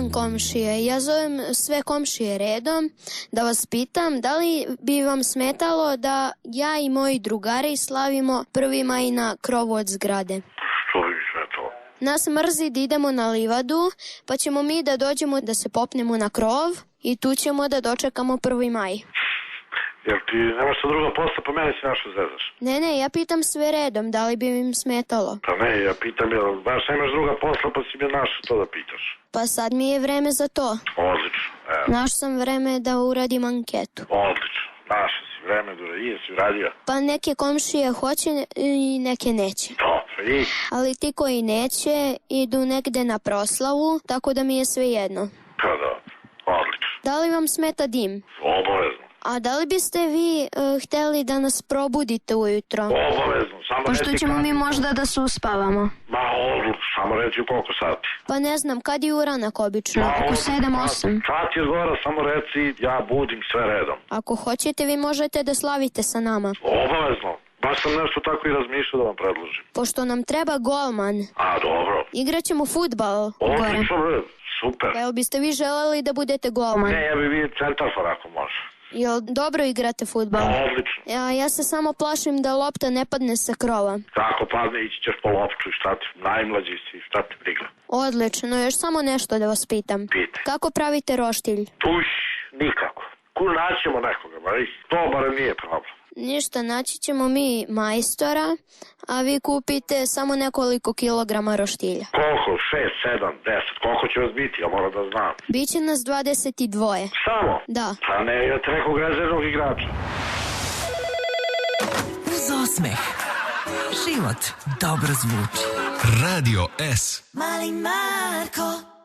dan komšije. Ja zovem sve komšije redom da vas pitam da li bi vam smetalo da ja i moji drugari slavimo 1. maj na krovu od zgrade. Što bi mi smetalo? Nas mrzi da idemo na livadu, pa ćemo mi da dođemo da se popnemo na krov i tu ćemo da dočekamo 1. maj. Jel ti nemaš šta druga posla, pa mene si našo zezaš? Ne, ja pitam sve redom, da li bi im smetalo? Pa ne, ja pitam, jel baš nemaš druga posla, pa si mi našo to da pitaš? Pa sad mi je vreme za to. Odlično, evo. Našao sam vreme da uradim anketu. Odlično, našao si vreme da si uradio. Pa neke komšije hoće i neke neće. Dobro, i? Ali ti koji neće idu negde na proslavu, tako da mi je sve jedno. Pa dobro, odlično. Da li vam smeta dim? Obavezno. A da li biste vi hteli da nas probudite ujutro? Obavezno, samo Pošto reći ćemo kad. mi možda da se uspavamo. Ma odlično, samo reći u koliko sati. Pa ne znam, kad je uranak obično? Oko 7-8. Kad ti odgovara, samo reci, ja budim sve redom. Ako hoćete, vi možete da slavite sa nama. Obavezno. Baš sam nešto tako i razmišljao da vam predložim. Pošto nam treba golman. A, dobro. Igraćemo fudbal gore. Odlično, bre, super. Pa jel biste vi želeli da budete golman? Ne, ja bi vidio centarfor ako može. Jel dobro igrate fudbal? Odlično. Ja se samo plašim da lopta ne padne sa krova. Kako padne, ići ćeš po loptu i šta ti, najmlađi si, šta ti briga. Odlično, još samo nešto da vas pitam. Pite. Kako pravite roštilj? Uš, nikako. Naćemo nekoga, to barem nije problem. Ništa, naći ćemo mi majstora, a vi kupite samo nekoliko kilograma roštilja. Koliko? 6, 7, 10, koliko će vas biti, ja moram da znam. Biće nas 22. Samo? Da. Pa ne, ja te nekog rezervnog igrača. Uz osmeh život dobro zvuči. Radio S. Mali Marko.